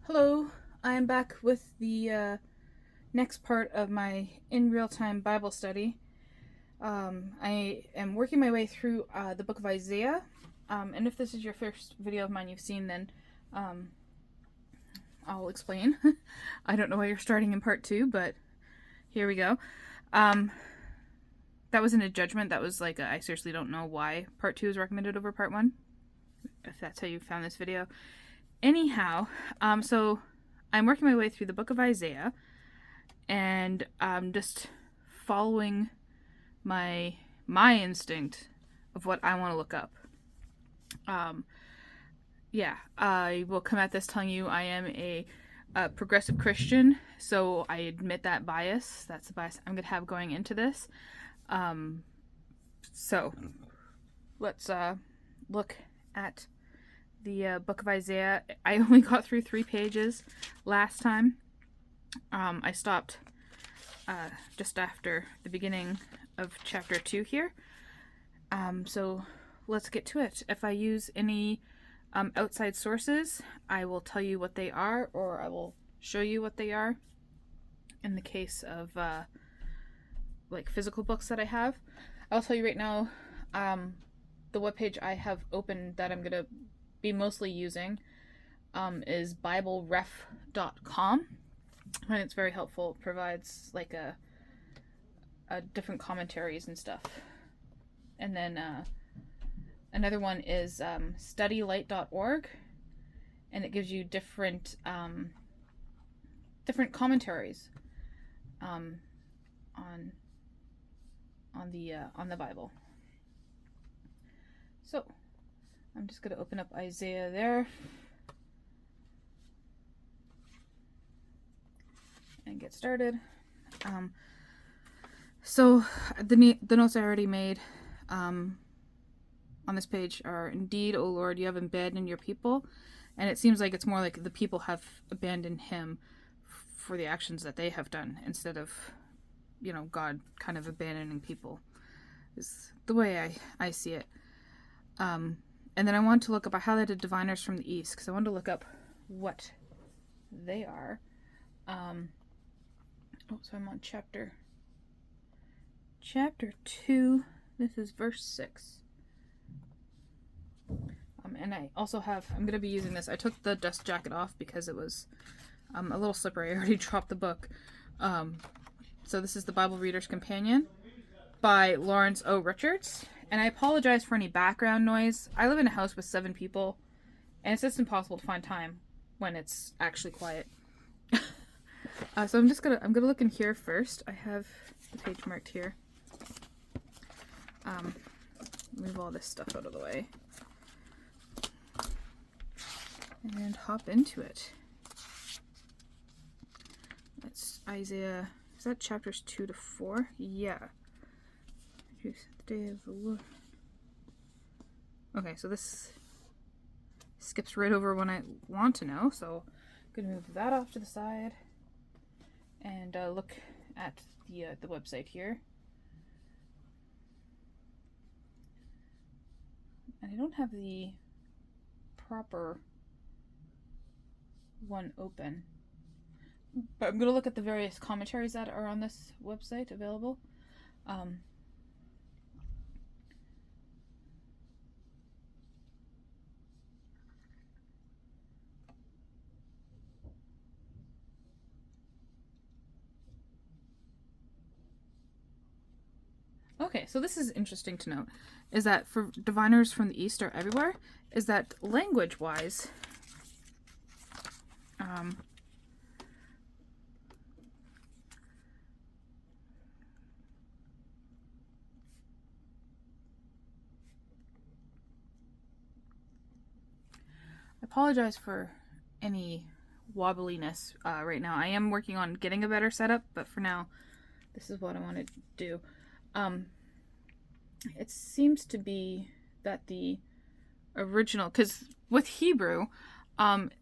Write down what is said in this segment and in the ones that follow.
Hello, I am back with the next part of my in real time Bible study. I am working my way through the book of Isaiah. And if this is your first video of mine you've seen, then um, I'll explain. I don't know why you're starting in part two, but here we go. Um, that wasn't a judgment. That was like, I seriously don't know why part two is recommended over part one, if that's how you found this video. Anyhow, so I'm working my way through the book of Isaiah, and I'm just following my instinct of what I want to look up. Yeah, I will come at this telling you I am a progressive Christian, so I admit that bias. That's the bias I'm gonna have going into this. So let's look at the book of Isaiah. I only got through 3 pages last time. I stopped just after the beginning of chapter 2 here. So let's get to it. If I use any outside sources, I will tell you what they are, or I will show you what they are. In the case of like physical books that I have, I'll tell you right now, the webpage I have open that I'm going to be mostly using is BibleRef.com, and it's very helpful. It provides like a different commentaries and stuff. And then another one is StudyLight.org, and it gives you different commentaries on the Bible. So I'm just going to open up Isaiah there and get started. So the notes I already made on this page are, "Indeed, O Lord, you have abandoned your people," and it seems like it's more like the people have abandoned him for the actions that they have done, instead of, God kind of abandoning people, is the way I see it. And then I wanted to look up, I highlighted diviners from the East, because I wanted to look up what they are. So I'm on chapter 2. This is verse 6. And I also have, I'm going to be using this. I took the dust jacket off because it was a little slippery. I already dropped the book. So this is the Bible Reader's Companion by Lawrence O. Richards. And I apologize for any background noise. I live in a house with 7 people, and it's just impossible to find time when it's actually quiet. So I'm gonna look in here first. I have the page marked here. Move all this stuff out of the way and hop into it. It's Isaiah. Is that chapters 2 to 4? Yeah. The day of the Lord. Okay, so this skips right over when I want to know, so I'm gonna move that off to the side and look at the website here. And I don't have the proper one open, but I'm gonna look at the various commentaries that are on this website available. Okay, so this is interesting to note, is that for diviners from the East are everywhere, is that language-wise, I apologize for any wobbliness right now. I am working on getting a better setup, but for now, this is what I want to do. It seems to be that the original, because with Hebrew,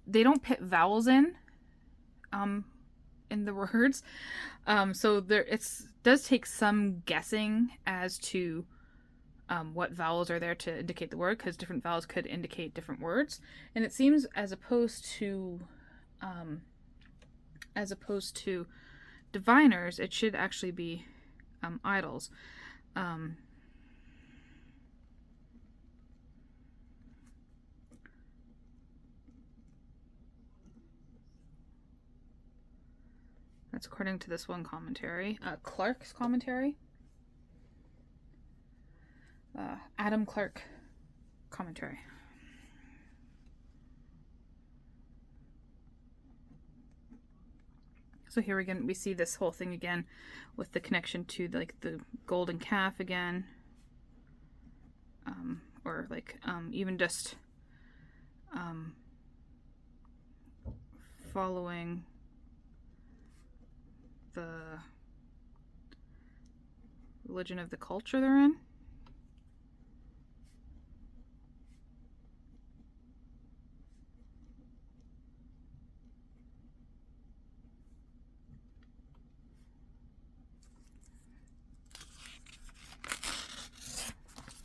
they don't put vowels in the words, so there does take some guessing as to what vowels are there to indicate the word, because different vowels could indicate different words. And it seems, as opposed to as opposed to diviners, it should actually be idols. That's according to this one commentary. Clarke's commentary. Adam Clarke commentary. So here again, we see this whole thing again with the connection to like the golden calf again. Or like even just following the religion of the culture they're in.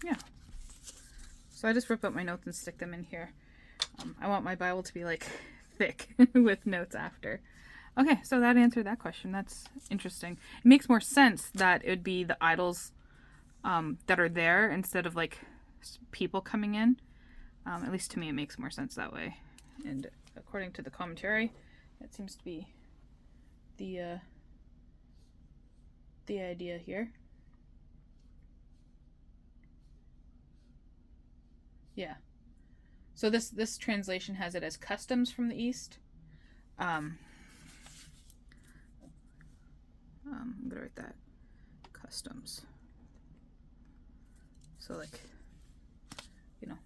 Yeah. So I just rip up my notes and stick them in here. I want my Bible to be like thick with notes after. Okay, so that answered that question. That's interesting. It makes more sense that it would be the idols that are there instead of like people coming in. At least to me, it makes more sense that way. And according to the commentary, that seems to be the idea here. Yeah. So this translation has it as customs from the east. I'm gonna write that. Customs. So like, you know,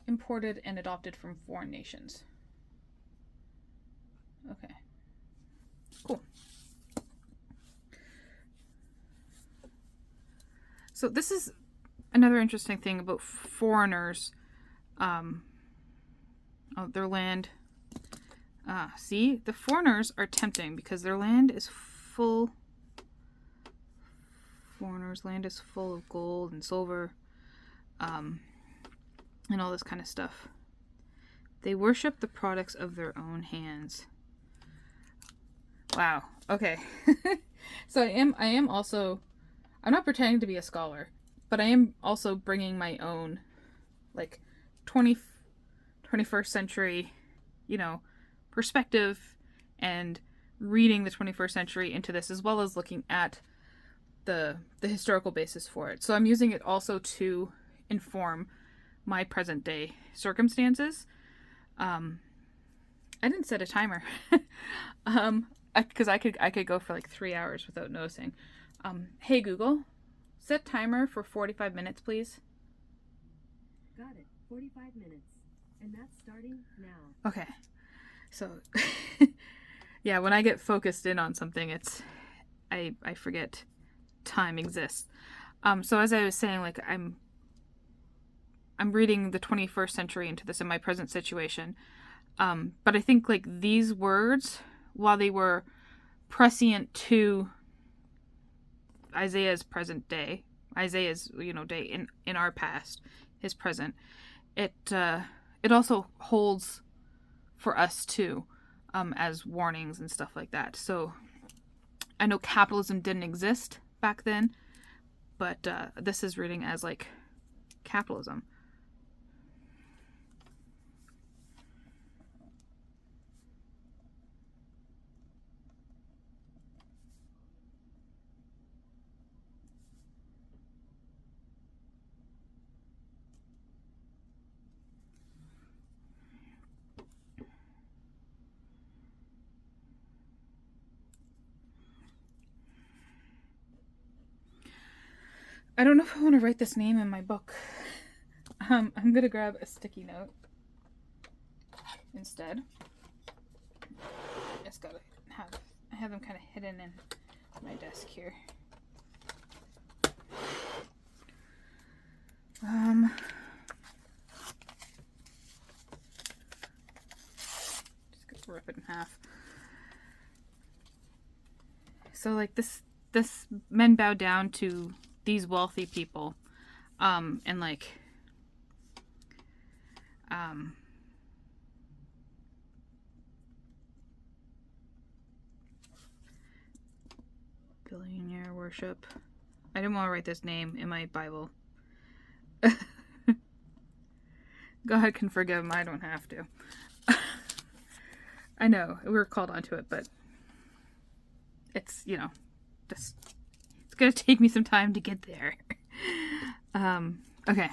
imported and adopted from foreign nations. Okay. Cool. So this is another interesting thing about foreigners. Their land. See, the foreigners are tempting because their land is full. Foreigners' land is full of gold and silver, and all this kind of stuff. They worship the products of their own hands. Wow. Okay. So I am also. I'm not pretending to be a scholar, but I am also bringing my own, like, 21st century, perspective and reading the 21st century into this, as well as looking at the historical basis for it. So I'm using it also to inform my present day circumstances. I didn't set a timer because I could go for like 3 hours without noticing. Hey Google, set timer for 45 minutes, please. Got it. 45 minutes. And that's starting now. Okay. So, yeah, when I get focused in on something, I forget time exists. So as I was saying, like I'm reading the 21st century into this in my present situation. But I think like these words, while they were prescient to Isaiah's present day, Isaiah's day in our past, his present, it also holds for us too, as warnings and stuff like that. So I know capitalism didn't exist back then, but this is reading as like capitalism. I don't know if I want to write this name in my book. I'm gonna grab a sticky note instead. I have them kind of hidden in my desk here. Just gonna rip it in half. So like this men bow down to these wealthy people, and like, Billionaire worship. I didn't want to write this name in my Bible. God can forgive him. I don't have to. I know we were called onto it, but it's, you know, just it's gonna take me some time to get there. Okay.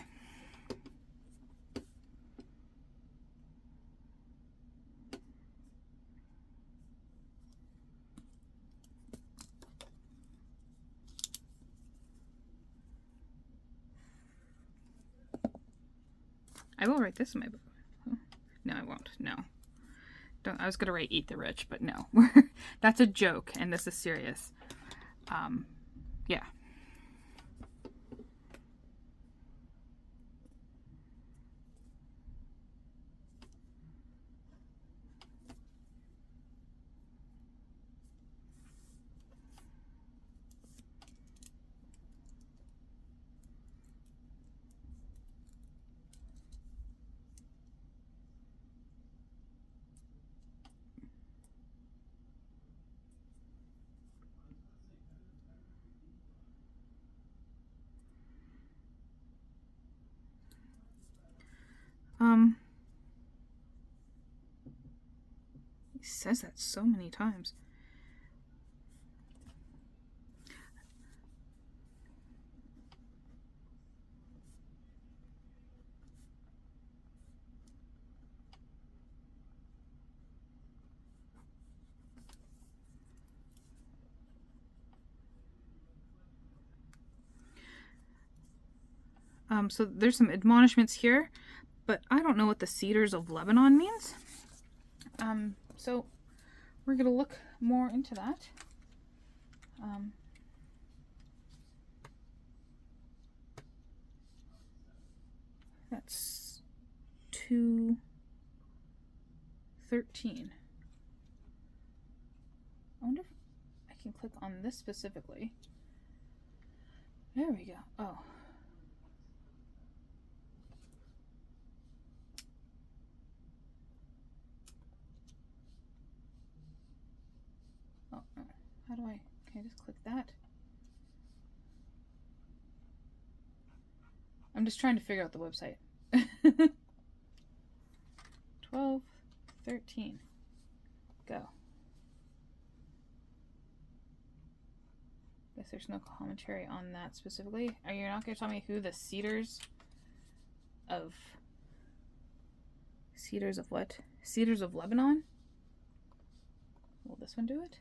I will write this in my book. No, I won't. No. Don't. I was gonna write "Eat the Rich," but no. That's a joke, and this is serious. Yeah. He says that so many times. So there's some admonishments here, but I don't know what the Cedars of Lebanon means. So we're going to look more into that. That's 2:13. I wonder if I can click on this specifically. There we go. Oh. How do I, can I just click that? I'm just trying to figure out the website. 12:13. Go. Guess there's no commentary on that specifically. Are you not going to tell me who the Cedars of what? Cedars of Lebanon? Will this one do it?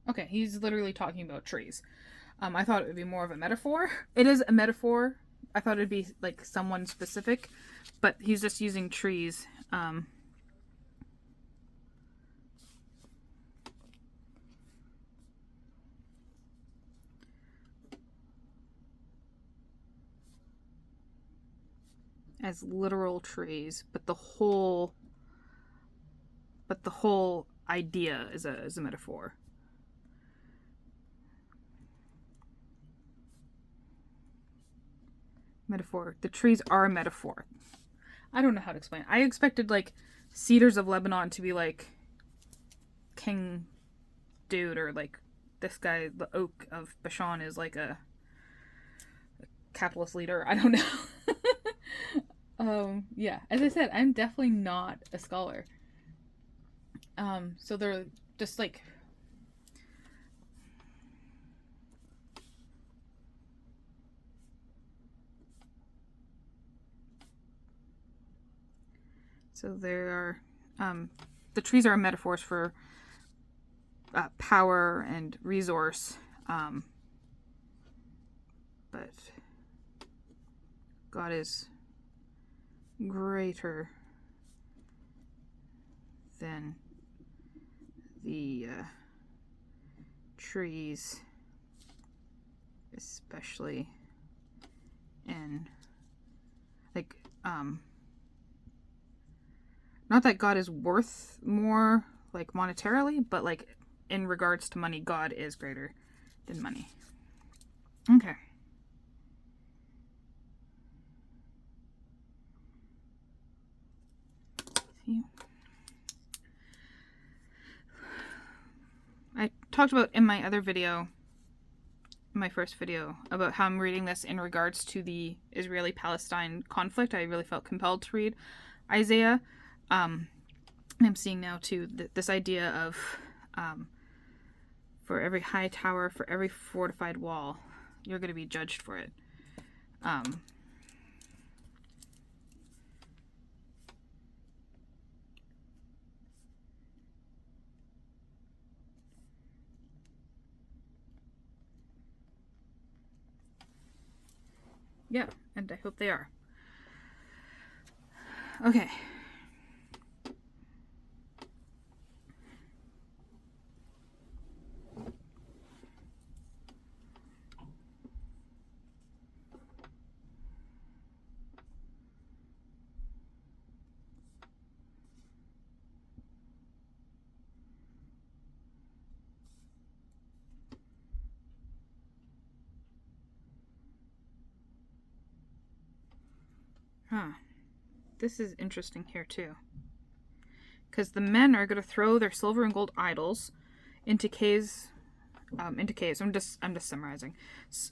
Okay, he's literally talking about trees. I thought it would be more of a metaphor. It is a metaphor. I thought it'd be like someone specific, but he's just using trees. As literal trees, but the whole idea is a metaphor. Metaphor. The trees are a metaphor. I don't know how to explain it. I expected like Cedars of Lebanon to be like King Dude, or like this guy, the Oak of Bashan, is like a capitalist leader. I don't know. Yeah, as I said, I'm definitely not a scholar. So they're just like, so there are, the trees are metaphors for power and resource, but God is greater than the trees, especially in like not that God is worth more like monetarily, but like in regards to money, God is greater than money. Okay. See. I talked about in my other video, my first video, about how I'm reading this in regards to the Israeli-Palestine conflict. I really felt compelled to read Isaiah. I'm seeing now too this idea of for every high tower, for every fortified wall, you're going to be judged for it. Yeah, and I hope they are. Okay. Huh. This is interesting here too. Because the men are going to throw their silver and gold idols into caves. I'm just summarizing.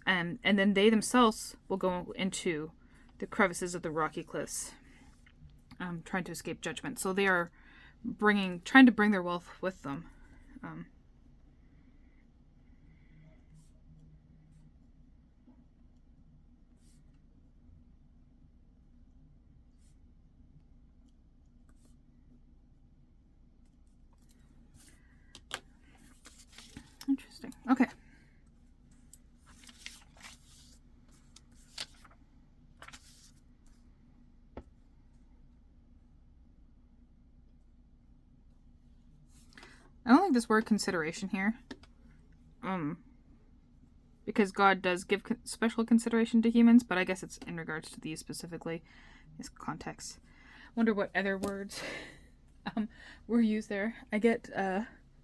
And then they themselves will go into the crevices of the rocky cliffs, trying to escape judgment. So they are trying to bring their wealth with them. Interesting. Okay. I don't like this word consideration here. Because God does give special consideration to humans, but I guess it's in regards to these specifically, this context. Wonder what other words were used there. I get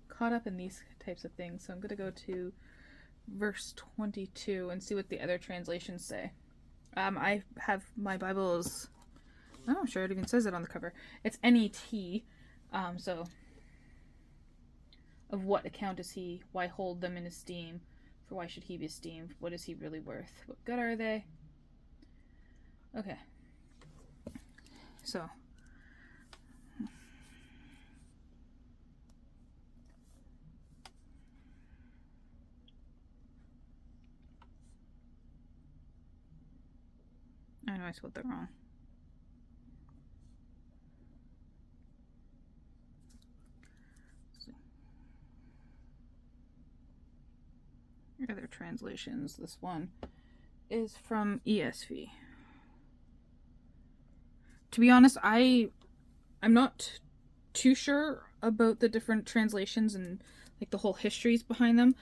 caught up in these types of things, so I'm going to go to verse 22 and see what the other translations say. I have my Bible is, I'm not sure it even says it on the cover. It's NET, so of what account is he? Why hold them in esteem? For why should he be esteemed? What is he really worth? What good are they? Okay. So. I know I spelled that wrong. Other translations. This one is from ESV. To be honest, I'm not too sure about the different translations and like the whole histories behind them.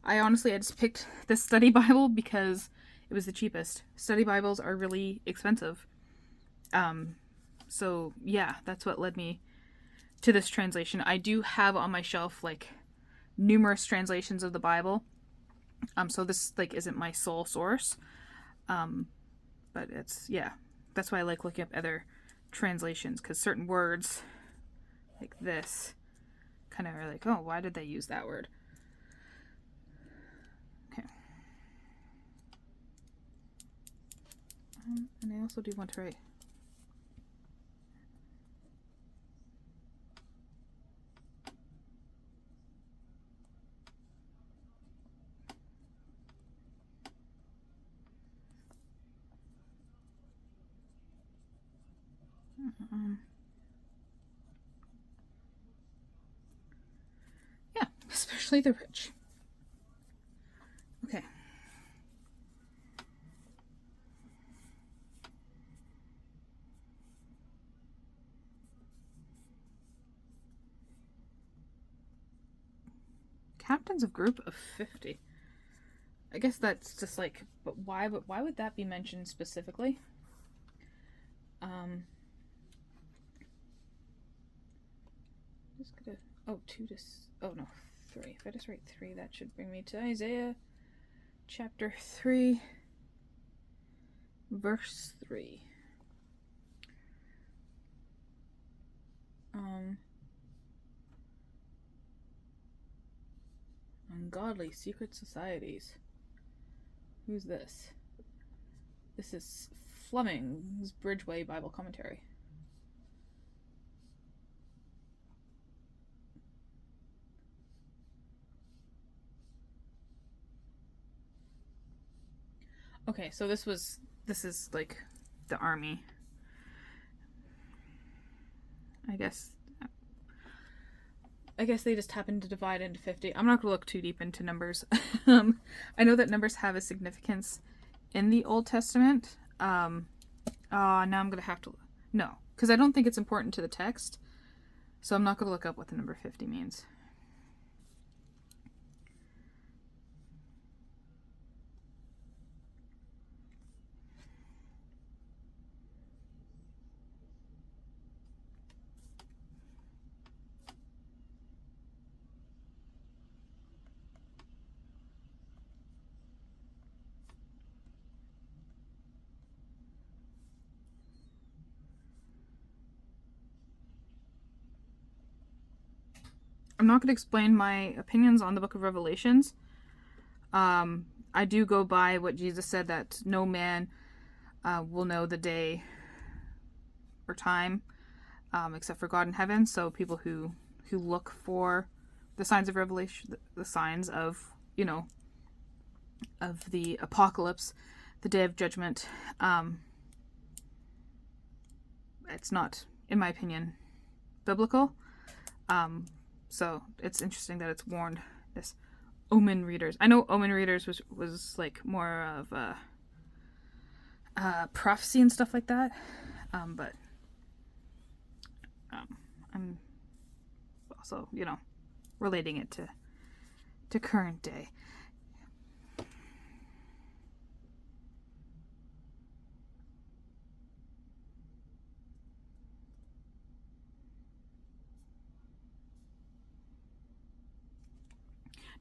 I just picked the study Bible because it was the cheapest. Study Bibles are really expensive. So yeah, that's what led me to this translation. I do have on my shelf like numerous translations of the Bible. So this like isn't my sole source. But it's, yeah, that's why I like looking up other translations, because certain words like this kind of are like, oh, why did they use that word? Okay. And I also do want to write yeah, especially the rich. Okay. Captains of group of 50. I guess that's just like, but why would that be mentioned specifically? Just gonna Oh, oh no, 3. If I just write 3, that should bring me to Isaiah chapter 3, verse 3. Ungodly secret societies. Who's this? This is Fleming's Bridgeway Bible Commentary. Okay, so this is like the army. I guess they just happened to divide into 50. I'm not going to look too deep into numbers. I know that numbers have a significance in the Old Testament. Now I'm going to have to... No, because I don't think it's important to the text. So I'm not going to look up what the number 50 means. I'm not going to explain my opinions on the book of Revelations. I do go by what Jesus said, that no man will know the day or time except for God in heaven. So people who look for the signs of Revelation, the signs of, of the apocalypse, the day of judgment, it's not, in my opinion, biblical. So it's interesting that it's warned this omen readers. I know omen readers was like more of prophecy and stuff like that, but I'm also, relating it to current day.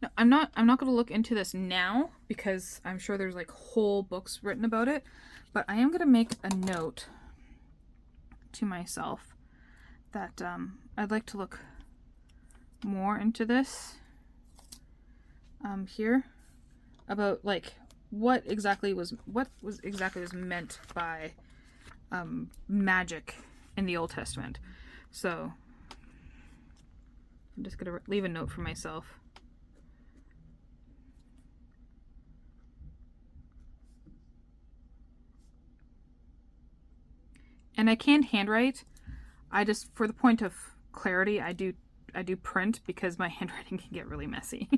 No, I'm not going to look into this now because I'm sure there's like whole books written about it, but I am going to make a note to myself that I'd like to look more into this here about like what exactly was meant by magic in the Old Testament. So I'm just going to leave a note for myself. And I can handwrite. I just, for the point of clarity, I do print because my handwriting can get really messy.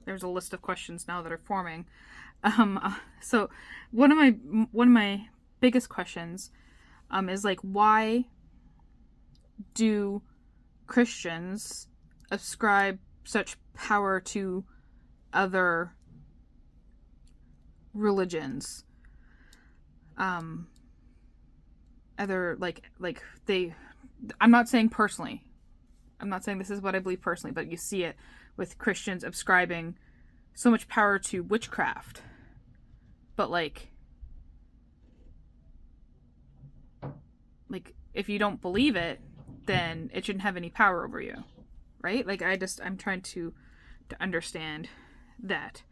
There's a list of questions now that are forming. So one of my biggest questions is like, why do Christians ascribe such power to other religions? Other like they, I'm not saying personally. I'm not saying this is what I believe personally, but you see it with Christians ascribing so much power to witchcraft. But like if you don't believe it, then it shouldn't have any power over you, right? Like I'm trying to understand that.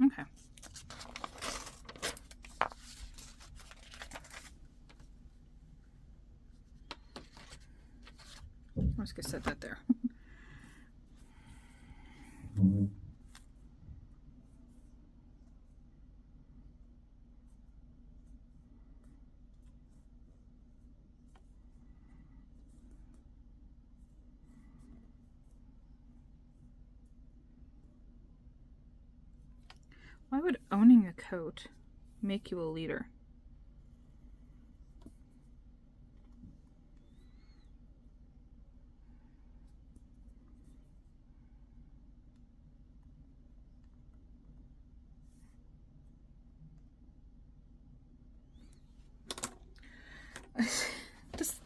Okay. I'm just gonna set that there. Why would owning a coat make you a leader?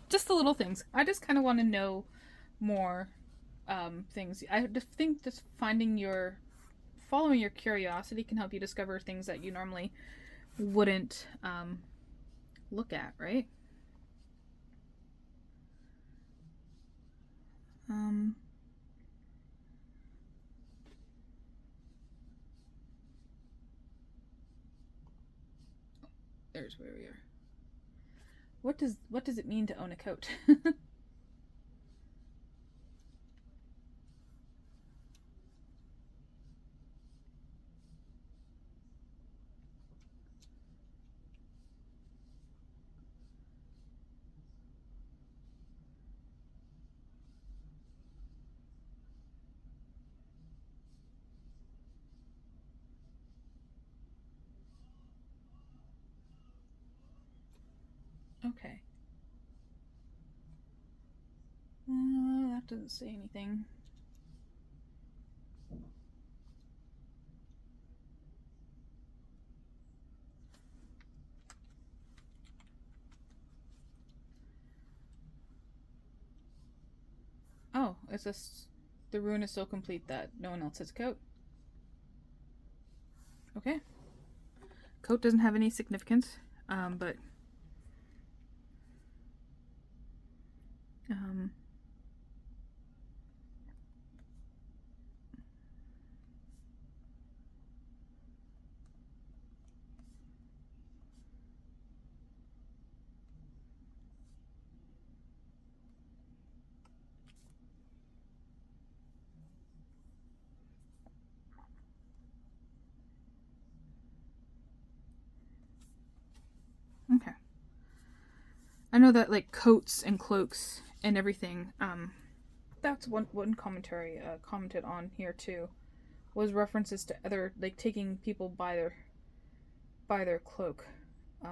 just the little things. I just kind of want to know more things. I just think just following your curiosity can help you discover things that you normally wouldn't look at, right? There's where we are. What does it mean to own a coat? Okay. That doesn't say anything. Oh, it's just the rune is so complete that no one else has a coat. Okay. Coat doesn't have any significance, but okay. I know that like coats and cloaks and everything. That's one commentary commented on here too, was references to other like taking people by their cloak. Where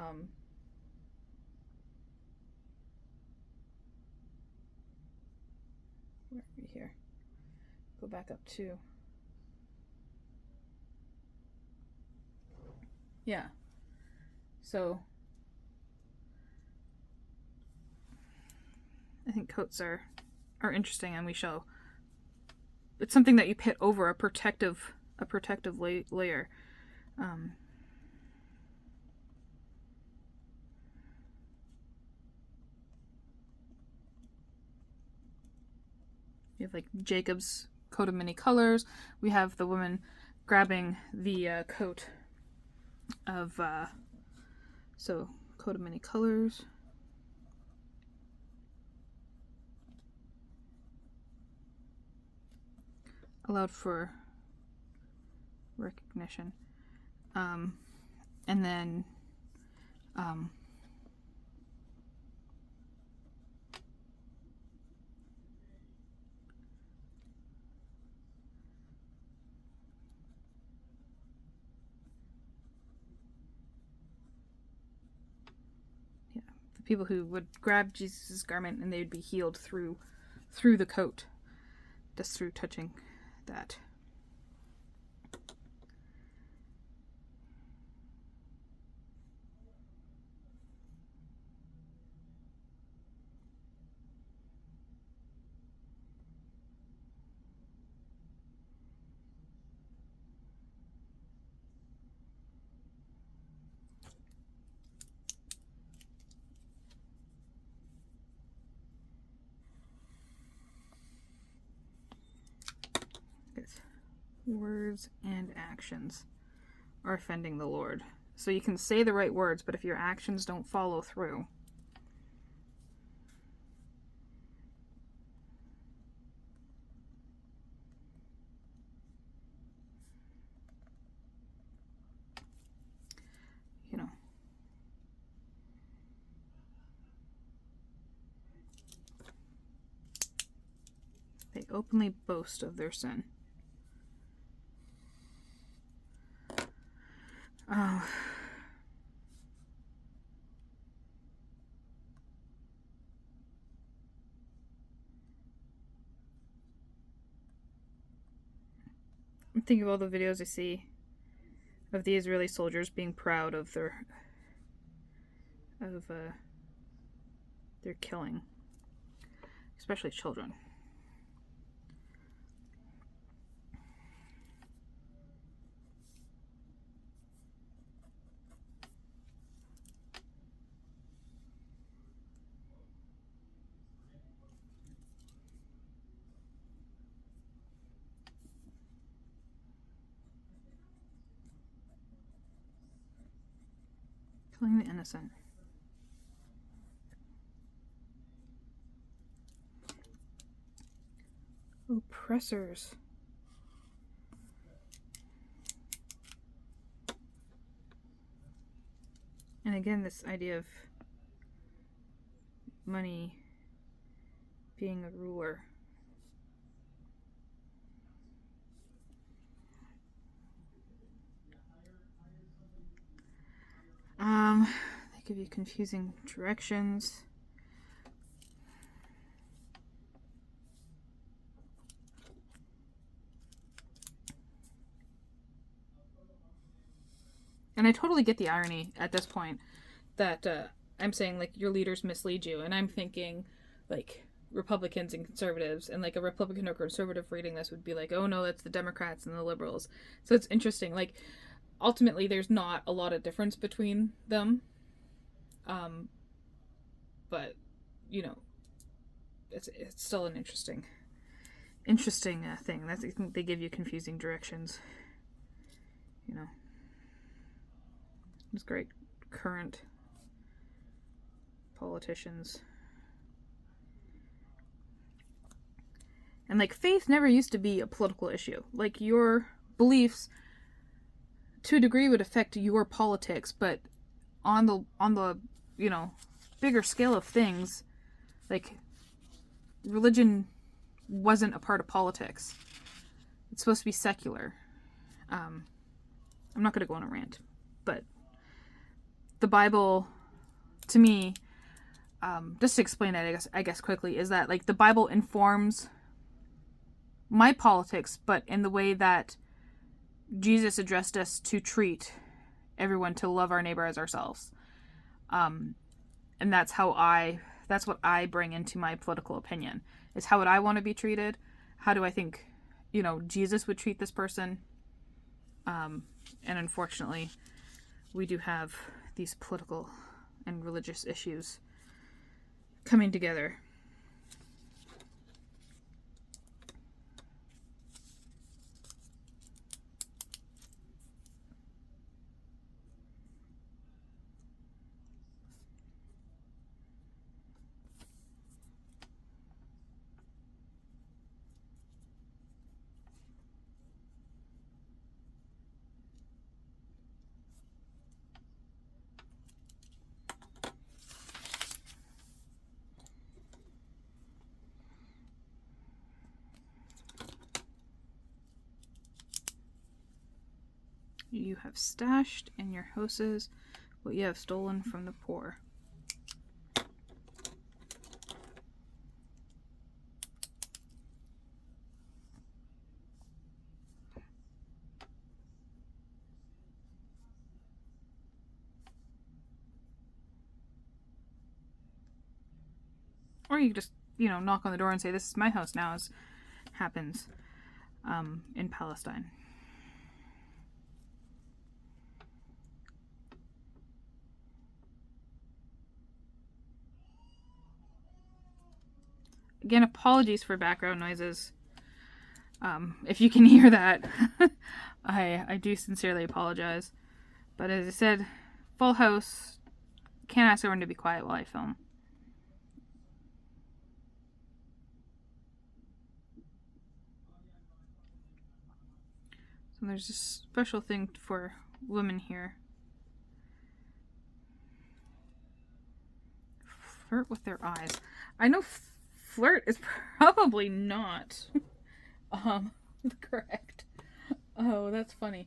are we here? Go back up to. Yeah. So I think coats are interesting, and we shall. It's something that you put over a protective layer. We have like Jacob's coat of many colors. We have the woman grabbing the coat of so coat of many colors. Allowed for recognition. And then yeah, the people who would grab Jesus' garment and they would be healed through the coat, just through touching that. Words and actions. are offending the Lord. So you can say the right words, but if your actions don't follow through, you know. They openly boast of their sin. Oh. I'm thinking of all the videos I see of the Israeli soldiers being proud of their killing, especially children. Killing the innocent. Oppressors. And again, this idea of money being a ruler. They give you confusing directions. And I totally get the irony at this point that I'm saying, like, your leaders mislead you. And I'm thinking, like, Republicans and conservatives. And, like, a Republican or conservative reading this would be like, oh, no, that's the Democrats and the liberals. So it's interesting. Like, ultimately, there's not a lot of difference between them. But, you know, it's still an interesting thing. That's, I think they give you confusing directions. You know. Those great current politicians. And, like, faith never used to be a political issue. Like, your beliefs, to a degree, would affect your politics, but on the you know, bigger scale of things, like, religion wasn't a part of politics. It's supposed to be secular. I'm not going to go on a rant, but the Bible, to me, just to explain it, I guess quickly, is that, like, the Bible informs my politics, but in the way that Jesus addressed us to treat everyone, to love our neighbor as ourselves. And that's what I bring into my political opinion, is how would I want to be treated? How do I think, you know, Jesus would treat this person? And unfortunately, we do have these political and religious issues coming together. You have stashed in your houses what you have stolen from the poor. Or you just, you know, knock on the door and say, this is my house now, as happens in Palestine. Again, apologies for background noises. If you can hear that, I do sincerely apologize. But as I said, full house. Can't ask everyone to be quiet while I film. So there's a special thing for women here. Flirt with their eyes. I know flirt is probably not correct. Oh, that's funny.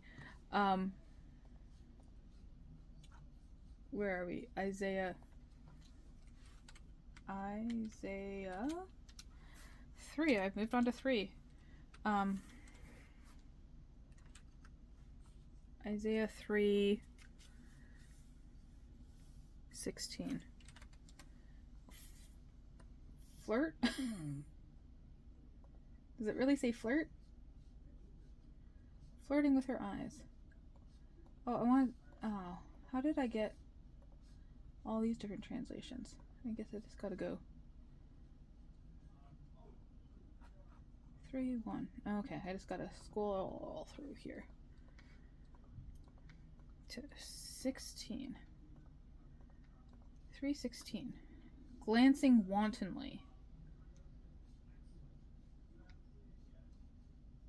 Where are we? Isaiah 3. I've moved on to 3. Isaiah 3:16. Flirt? Does it really say flirt? Flirting with her eyes. Oh, how did I get all these different translations? I guess I just gotta go 3:1. Okay, I just gotta scroll through here to 16. 3:16. Glancing wantonly.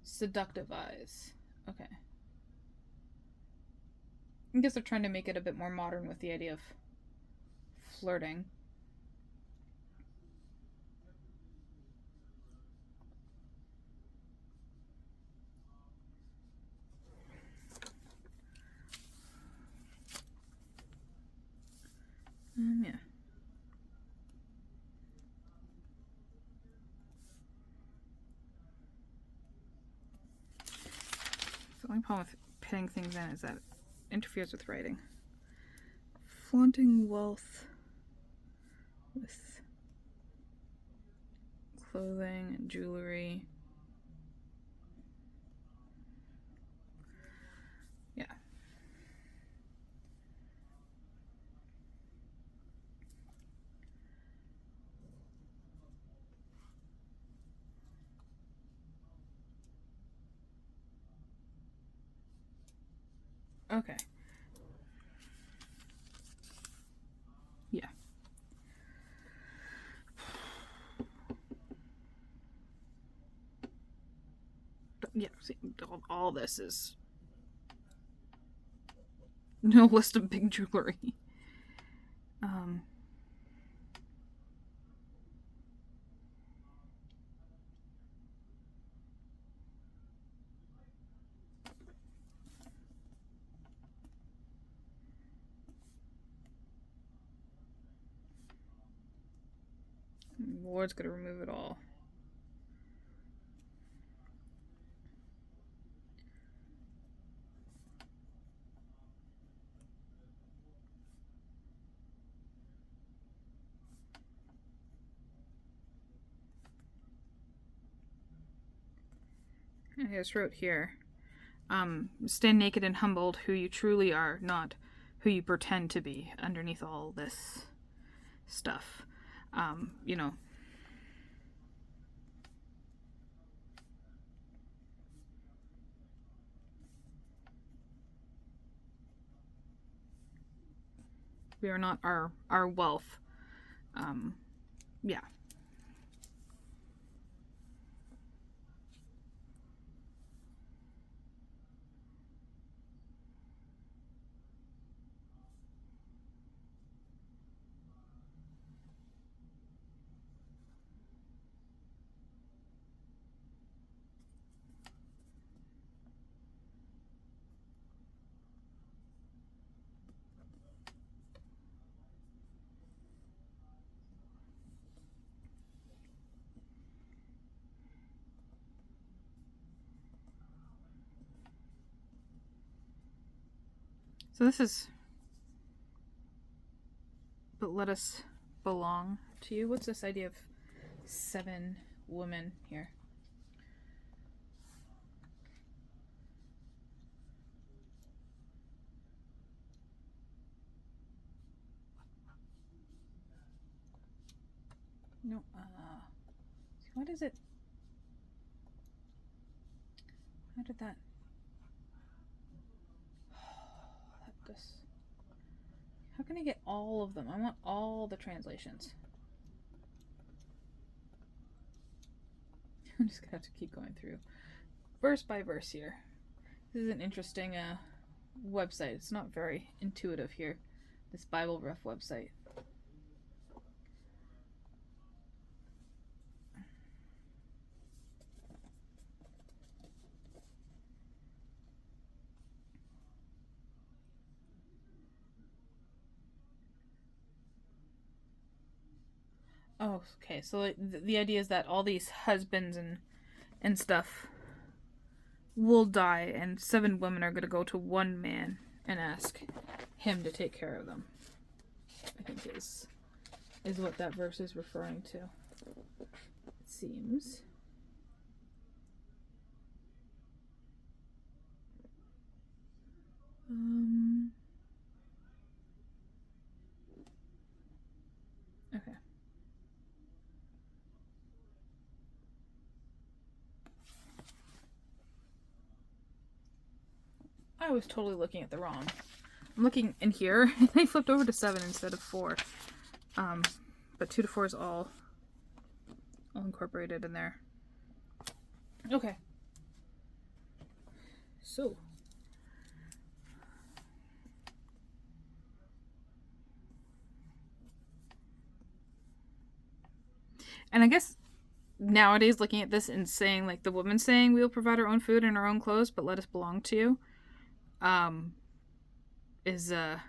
Seductive eyes. Okay. I guess they're trying to make it a bit more modern with the idea of flirting. Yeah. The only problem with pitting things in is that it interferes with writing. Flaunting wealth with clothing and jewelry. Yeah. Okay. Yeah. Yeah, see, all this is no list of big jewelry. The Lord's gonna remove it all. I just wrote here, stand naked and humbled, who you truly are, not who you pretend to be underneath all this stuff. You know, we are not our wealth. Yeah. So this is, but let us belong to you. What's this idea of 7 women here? No, what is it? How did that? this. How can I get all of them? I want all the translations. I'm just gonna have to keep going through verse by verse here. This is an interesting website. It's not very intuitive here. This Bible Rough website. Oh, okay. So the idea is that all these husbands and stuff will die, and 7 women are going to go to one man and ask him to take care of them. I think is what that verse is referring to. It seems. Okay. I was totally looking at the wrong. I'm looking in here, and I flipped over to 7 instead of 4. But 2 to 4 is all incorporated in there. Okay. So. And I guess nowadays looking at this and saying, like, the woman saying we will provide our own food and our own clothes, but let us belong to you, is an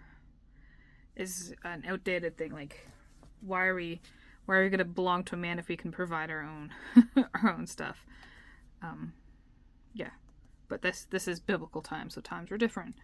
outdated thing. Like, why are we going to belong to a man if we can provide our own our own stuff? Yeah, but this is biblical times, so times were different.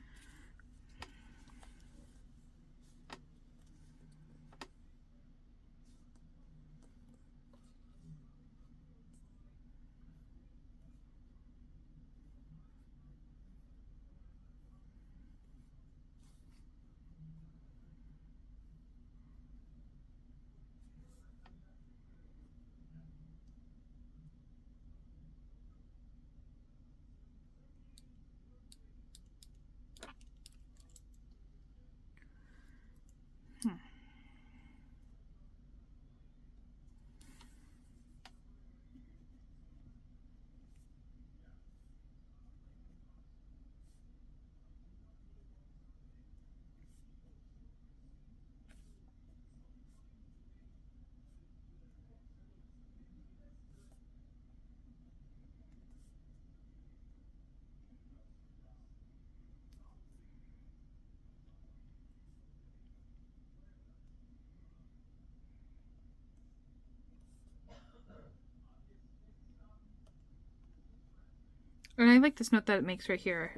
And I like this note that it makes right here.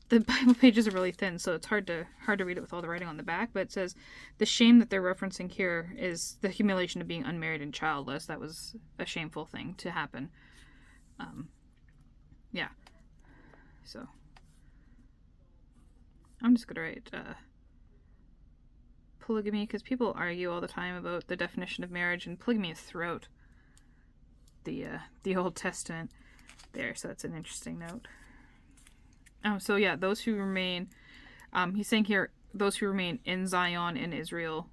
The Bible pages are really thin, so it's hard to read it with all the writing on the back. But it says the shame that they're referencing here is the humiliation of being unmarried and childless. That was a shameful thing to happen. Yeah. So I'm just gonna write polygamy, because people argue all the time about the definition of marriage, and polygamy is throughout the Old Testament. There, so that's an interesting note. So yeah, those who remain, he's saying here, those who remain in Zion in Israel,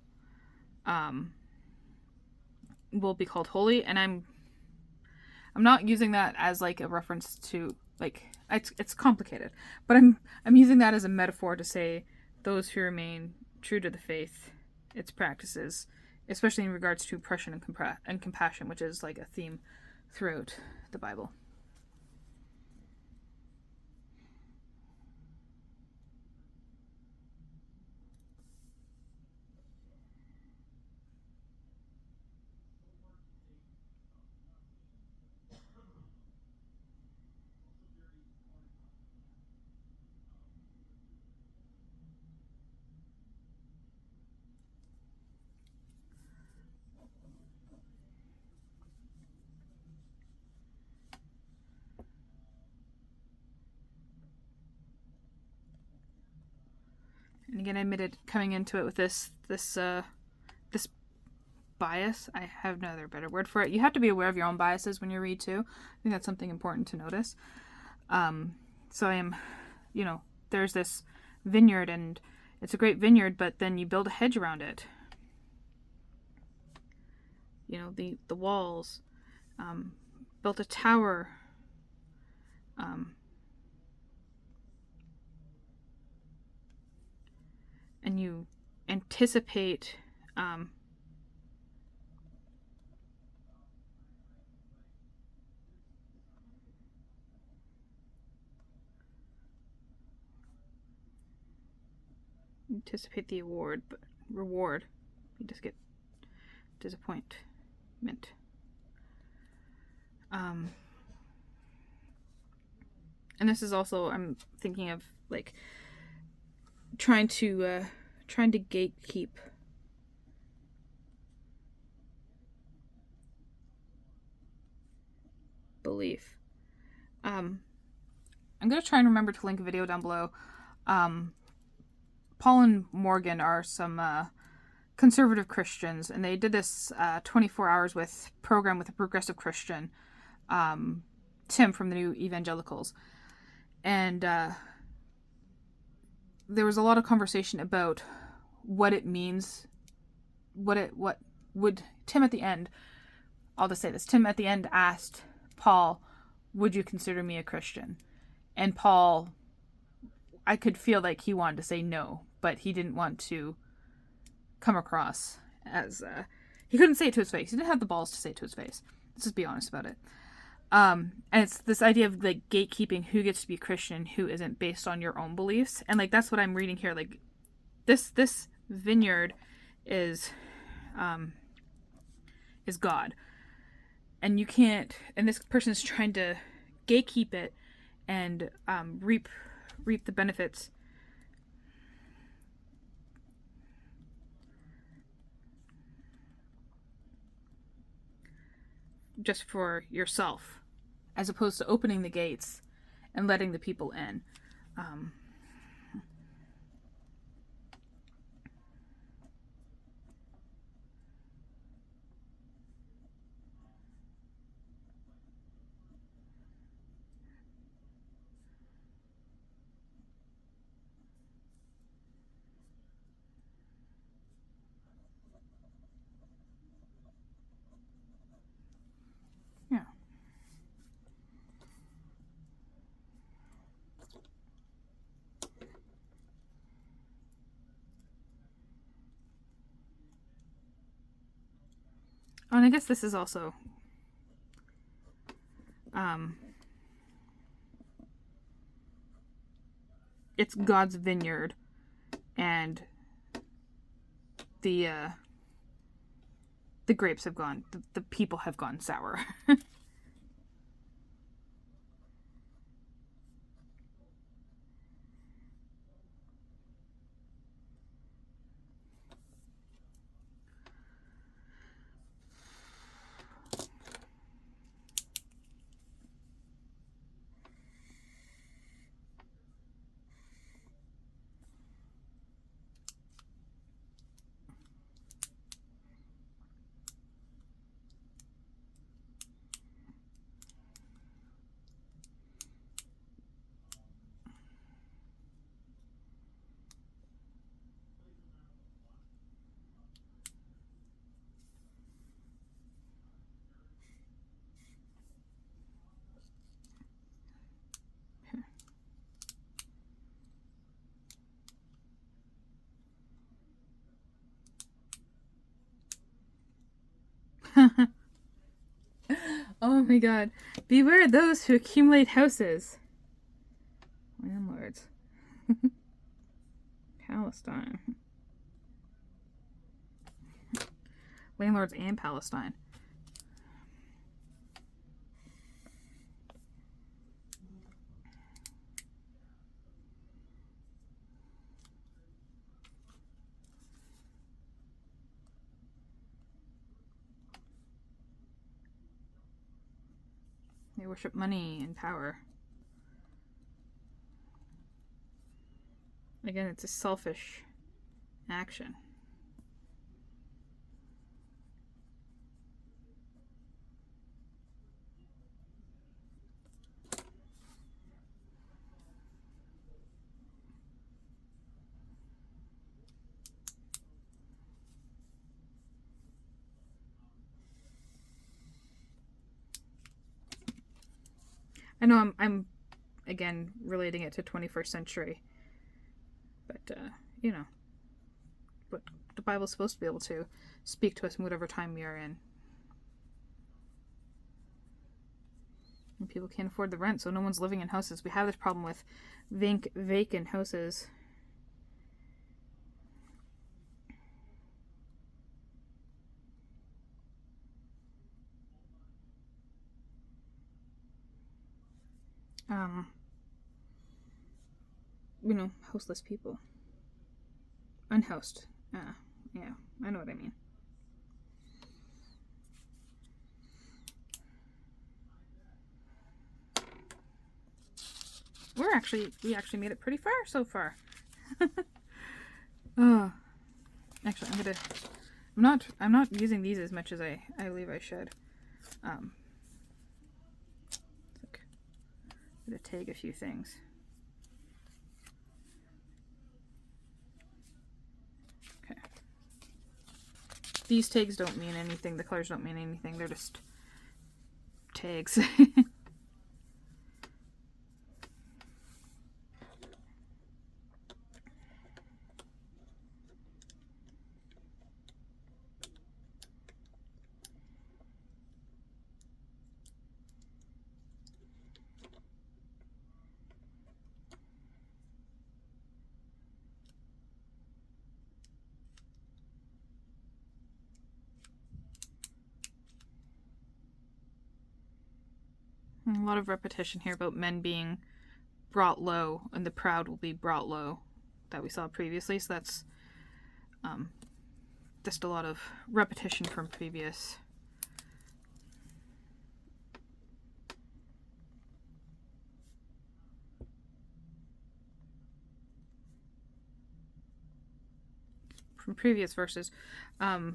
will be called holy, and I'm not using that as like a reference to, like, it's complicated, but I'm using that as a metaphor to say those who remain true to the faith, its practices, especially in regards to oppression and compassion, which is like a theme throughout the Bible. And again, I admitted coming into it with this bias. I have no other better word for it. You have to be aware of your own biases when you read too. I think that's something important to notice. So I am, there's this vineyard, and it's a great vineyard, but then you build a hedge around it. You know, the walls, built a tower, and you anticipate the reward. You just get disappointment. And this is also, I'm thinking of like trying to gatekeep belief. I'm gonna try and remember to link a video down below. Paul and Morgan are some conservative Christians, and they did this 24 hours with program with a progressive Christian, Tim from the New Evangelicals, and there was a lot of conversation about what it means, what would Tim at the end. I'll just say this: Tim at the end asked Paul, "Would you consider me a Christian?" And Paul, I could feel like he wanted to say no, but he didn't want to come across as he couldn't say it to his face. He didn't have the balls to say it to his face. Let's just be honest about it. And it's this idea of like gatekeeping who gets to be Christian, who isn't, based on your own beliefs. And like that's what I'm reading here. Like this vineyard is God, and you can't. And this person is trying to gatekeep it and reap the benefits just for yourself, as opposed to opening the gates and letting the people in. Yeah. Oh, and I guess this is also it's God's vineyard, and the grapes have gone, the people have gone sour. Oh my god. Beware those who accumulate houses. Landlords. Palestine. Landlords and Palestine. They worship money and power. Again, it's a selfish action. I know I'm again relating it to 21st century, but you know, but the Bible's supposed to be able to speak to us in whatever time we are in. And people can't afford the rent, so no one's living in houses. We have this problem with vacant houses. You know, houseless people. Unhoused. Yeah, I know what I mean. We actually made it pretty far so far. Oh, actually, I'm not using these as much as I believe I should. I'm gonna tag a few things. Okay. These tags don't mean anything. The colors don't mean anything. They're just tags. A lot of repetition here about men being brought low and the proud will be brought low that we saw previously. So that's just a lot of repetition from previous. From previous verses. But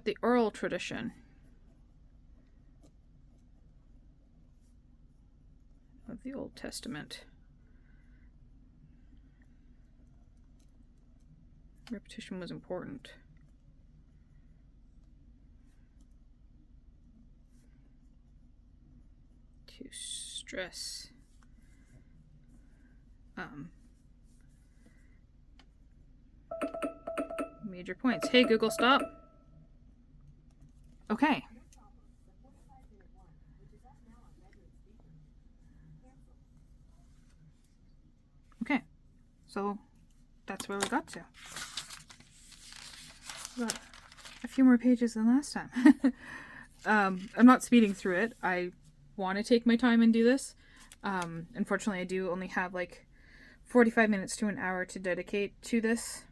the oral tradition of the Old Testament. Repetition was important. To stress major points. Hey Google, stop. Okay. Okay. So that's where we got to. Got a few more pages than last time. I'm not speeding through it. I want to take my time and do this. Unfortunately, I do only have like 45 minutes to an hour to dedicate to this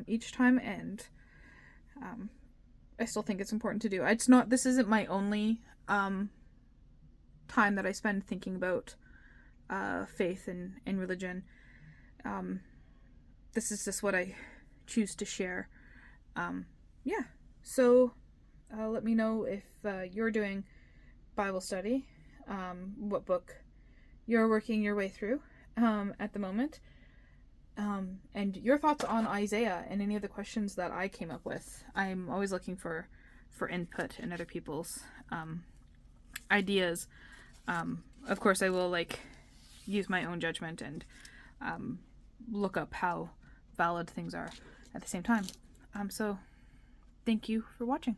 each time, and I still think it's important to do. This isn't my only time that I spend thinking about faith and religion. This is just what I choose to share. Yeah, so let me know if you're doing Bible study, what book you're working your way through at the moment, and your thoughts on Isaiah and any of the questions that I came up with. I'm always looking for input and other people's ideas. Of course, I will use my own judgment and look up how valid things are at the same time. So thank you for watching.